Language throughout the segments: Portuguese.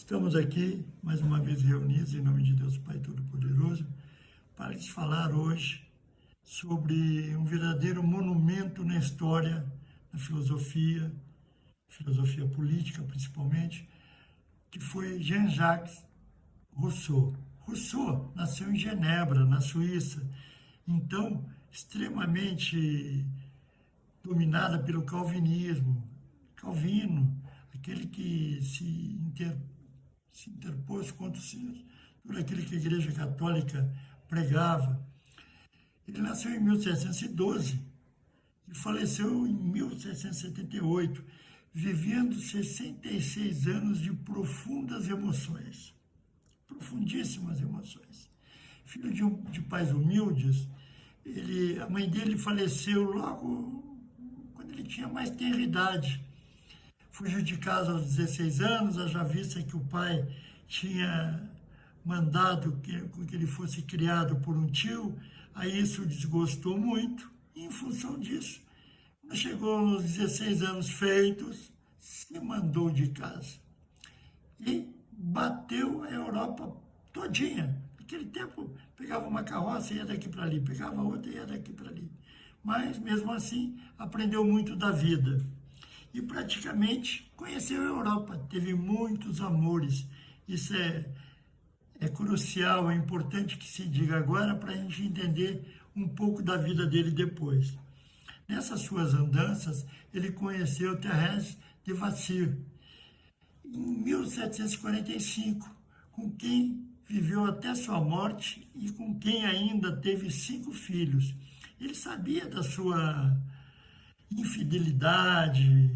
Estamos aqui, mais uma vez reunidos, em nome de Deus Pai Todo-Poderoso, para lhes falar hoje sobre um verdadeiro monumento na história, na filosofia política principalmente, que foi Jean-Jacques Rousseau. Rousseau nasceu em Genebra, na Suíça, então extremamente dominada pelo calvinismo. Calvino, aquele que se interpôs contra tudo aquilo que a Igreja Católica pregava. Ele nasceu em 1712 e faleceu em 1778, vivendo 66 anos de profundas emoções, profundíssimas emoções. Filho de pais humildes, a mãe dele faleceu logo quando ele tinha mais tenra idade. Fugiu de casa aos 16 anos, haja vista que o pai tinha mandado que ele fosse criado por um tio, aí isso o desgostou muito, e em função disso, quando chegou aos 16 anos feitos, se mandou de casa. E bateu a Europa todinha. Naquele tempo, pegava uma carroça e ia daqui para ali, pegava outra e ia daqui para ali. Mas, mesmo assim, aprendeu muito da vida. E praticamente conheceu a Europa, teve muitos amores. Isso é crucial, é importante que se diga agora para a gente entender um pouco da vida dele depois. Nessas suas andanças, ele conheceu Thérèse de Vassir, em 1745, com quem viveu até sua morte e com quem ainda teve 5 filhos. Ele sabia da sua infidelidade,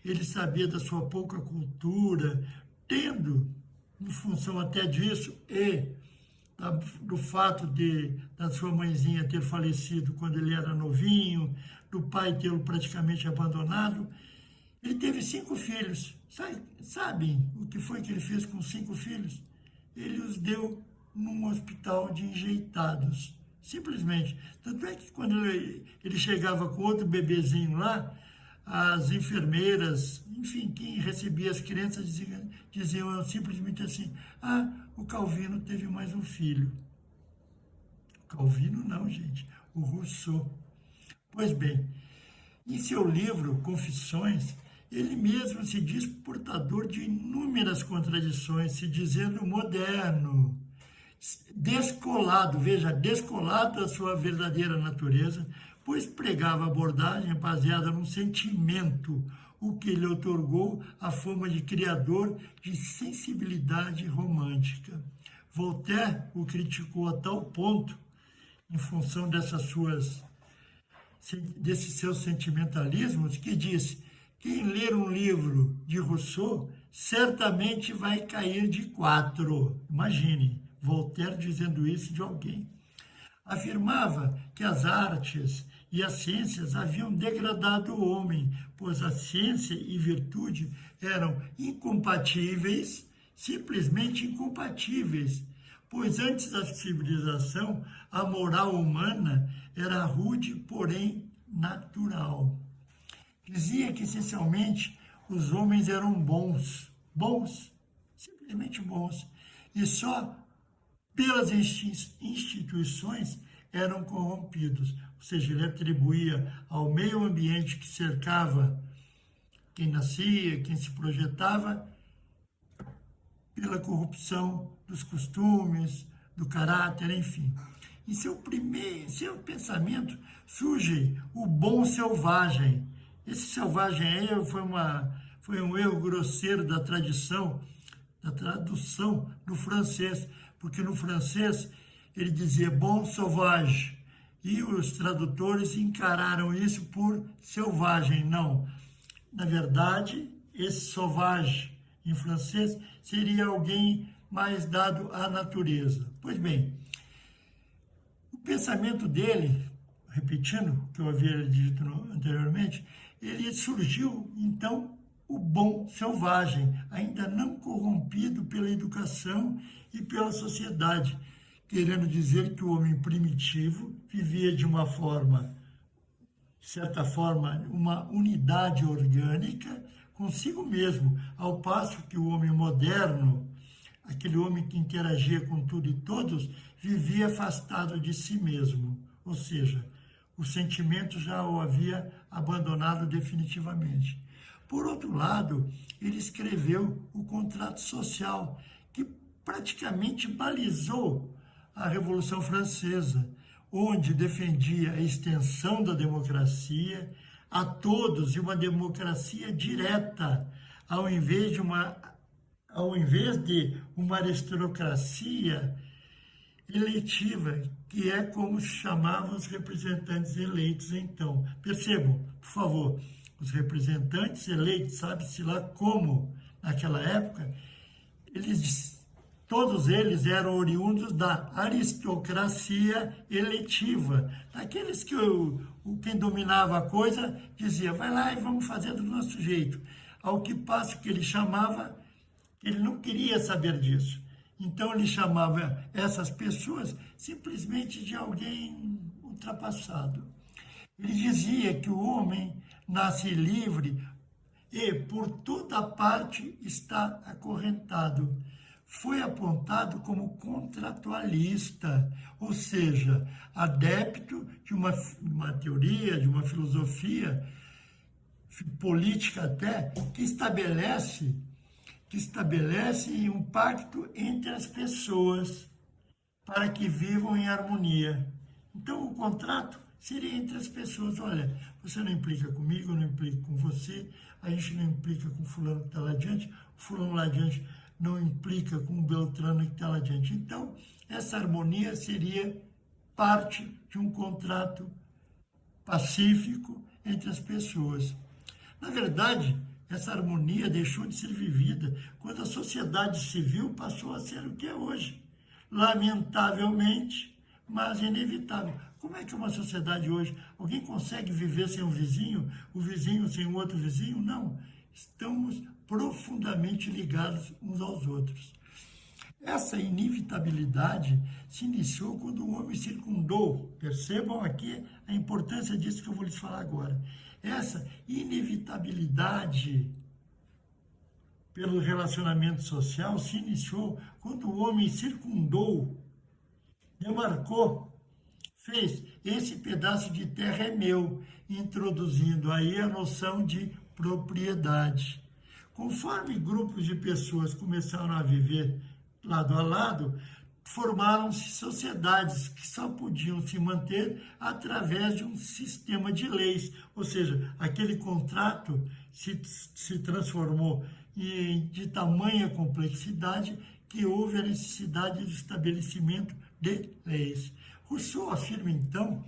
ele sabia da sua pouca cultura, tendo, em função até disso, e do fato da sua mãezinha ter falecido quando ele era novinho, do pai tê-lo praticamente abandonado, ele teve 5 filhos. Sabem o que foi que ele fez com 5 filhos? Ele os deu num hospital de enjeitados, simplesmente. Tanto é que quando ele chegava com outro bebezinho lá, as enfermeiras, enfim, quem recebia as crianças diziam simplesmente assim: o Calvino teve mais um filho. Calvino não, gente, o Rousseau. Pois bem, em seu livro Confissões, ele mesmo se diz portador de inúmeras contradições, se dizendo moderno, descolado, veja, descolado da sua verdadeira natureza, pois pregava abordagem baseada num sentimento, o que lhe otorgou a fama de criador de sensibilidade romântica. Voltaire o criticou a tal ponto, em função desses seus sentimentalismos, que disse: quem ler um livro de Rousseau certamente vai cair de 4. Imagine, Voltaire dizendo isso de alguém. Afirmava que as artes e as ciências haviam degradado o homem, pois a ciência e virtude eram incompatíveis, simplesmente incompatíveis, pois antes da civilização, a moral humana era rude, porém natural. Dizia que, essencialmente, os homens eram bons, simplesmente bons, e só pelas instituições eram corrompidos. Ou seja, ele atribuía ao meio ambiente que cercava quem nascia, quem se projetava, pela corrupção dos costumes, do caráter, enfim. Em seu pensamento surge o bom selvagem. Esse selvagem aí foi um erro grosseiro da tradução do francês, porque no francês ele dizia bon sauvage, e os tradutores encararam isso por selvagem. Não, na verdade, esse sauvage em francês seria alguém mais dado à natureza. Pois bem, o pensamento dele, repetindo o que eu havia dito anteriormente, ele surgiu, então, o bom selvagem, ainda não corrompido pela educação e pela sociedade, querendo dizer que o homem primitivo vivia de uma forma, de certa forma, uma unidade orgânica consigo mesmo, ao passo que o homem moderno, aquele homem que interagia com tudo e todos, vivia afastado de si mesmo, ou seja, o sentimento já o havia abandonado definitivamente. Por outro lado, ele escreveu o Contrato Social, que praticamente balizou a Revolução Francesa, onde defendia a extensão da democracia a todos e uma democracia direta, ao invés de uma aristocracia eletiva, que é como se chamavam os representantes eleitos então. Percebam, por favor, os representantes eleitos, sabe-se lá como, naquela época, todos eles eram oriundos da aristocracia eletiva. Aqueles que quem dominava a coisa dizia, vai lá e vamos fazer do nosso jeito. Ao que passo que ele chamava, ele não queria saber disso. Então ele chamava essas pessoas simplesmente de alguém ultrapassado. Ele dizia que o homem nasce livre e por toda parte está acorrentado. Foi apontado como contratualista, ou seja, adepto de uma teoria, de uma filosofia política até, que estabelece um pacto entre as pessoas para que vivam em harmonia. Então, o contrato seria entre as pessoas. Olha, você não implica comigo, eu não implico com você, a gente não implica com o fulano que está lá adiante, o fulano lá adiante não implica com o Beltrano que está lá adiante. Então, essa harmonia seria parte de um contrato pacífico entre as pessoas. Na verdade, essa harmonia deixou de ser vivida quando a sociedade civil passou a ser o que é hoje. Lamentavelmente, mas inevitável. Como é que é uma sociedade hoje? Alguém consegue viver sem um vizinho, o vizinho sem o outro vizinho? Não. Estamos profundamente ligados uns aos outros. Essa inevitabilidade se iniciou quando o homem circundou. Percebam aqui a importância disso que eu vou lhes falar agora. Essa inevitabilidade pelo relacionamento social se iniciou quando o homem circundou, demarcou, fez esse pedaço de terra é meu, introduzindo aí a noção de propriedade. Conforme grupos de pessoas começaram a viver lado a lado, formaram-se sociedades que só podiam se manter através de um sistema de leis, ou seja, aquele contrato se transformou de tamanha complexidade que houve a necessidade de estabelecimento de leis. Rousseau afirma, então,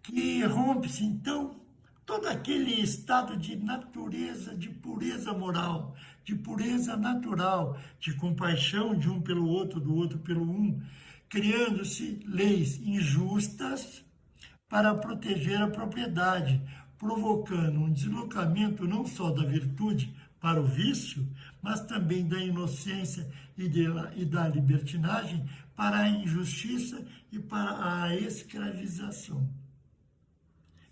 que rompe-se, então, todo aquele estado de natureza, de pureza moral, de pureza natural, de compaixão de um pelo outro, do outro pelo um, criando-se leis injustas para proteger a propriedade, provocando um deslocamento não só da virtude para o vício, mas também da inocência e da libertinagem para a injustiça e para a escravização.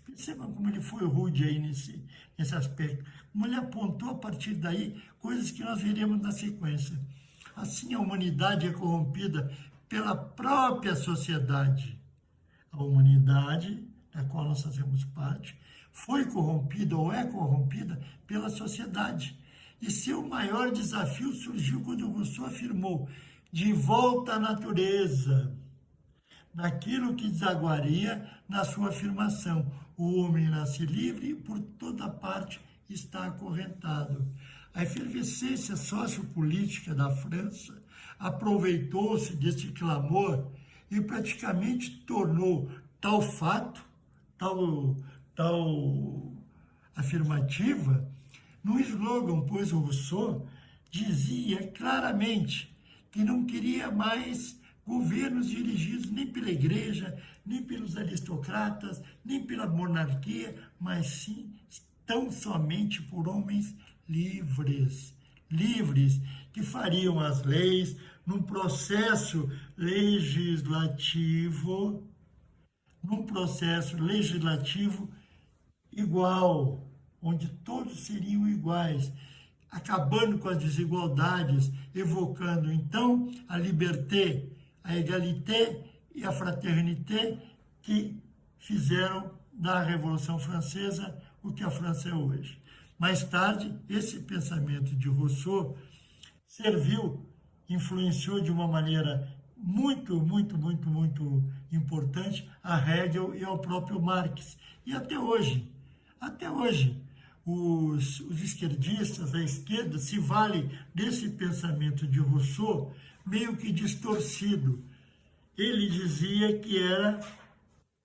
Percebam como ele foi rude aí nesse aspecto. Como ele apontou a partir daí coisas que nós veremos na sequência. Assim, a humanidade é corrompida pela própria sociedade. A humanidade, da qual nós fazemos parte, foi corrompida ou é corrompida pela sociedade. E seu maior desafio surgiu quando Rousseau afirmou: de volta à natureza, naquilo que desaguaria na sua afirmação: o homem nasce livre e por toda parte está acorrentado. A efervescência sociopolítica da França aproveitou-se deste clamor e praticamente tornou tal fato, tal afirmativa, no slogan, pois o Rousseau dizia claramente que não queria mais governos dirigidos nem pela igreja, nem pelos aristocratas, nem pela monarquia, mas sim tão somente por homens livres, que fariam as leis num processo legislativo igual, onde todos seriam iguais, acabando com as desigualdades, evocando então a liberté, a égalité e a fraternité que fizeram da Revolução Francesa o que a França é hoje. Mais tarde, esse pensamento de Rousseau serviu, influenciou de uma maneira muito importante a Hegel e ao próprio Marx. E até hoje, os esquerdistas, a esquerda, se vale desse pensamento de Rousseau meio que distorcido. Ele dizia que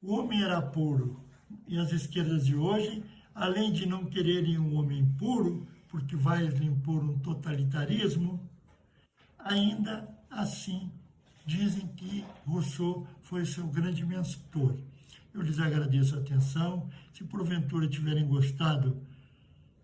o homem era puro. E as esquerdas de hoje, além de não quererem um homem puro, porque vai lhe impor um totalitarismo, ainda assim dizem que Rousseau foi seu grande mentor. Eu lhes agradeço a atenção. Se porventura tiverem gostado,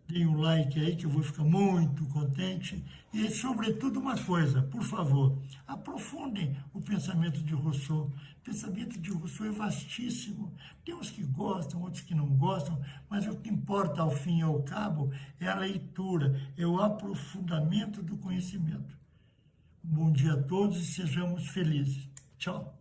deem um like aí, que eu vou ficar muito contente. E, sobretudo, uma coisa, por favor, aprofundem o pensamento de Rousseau. O pensamento de Rousseau é vastíssimo. Tem uns que gostam, outros que não gostam, mas o que importa, ao fim e ao cabo, é a leitura, é o aprofundamento do conhecimento. Um bom dia a todos e sejamos felizes. Tchau.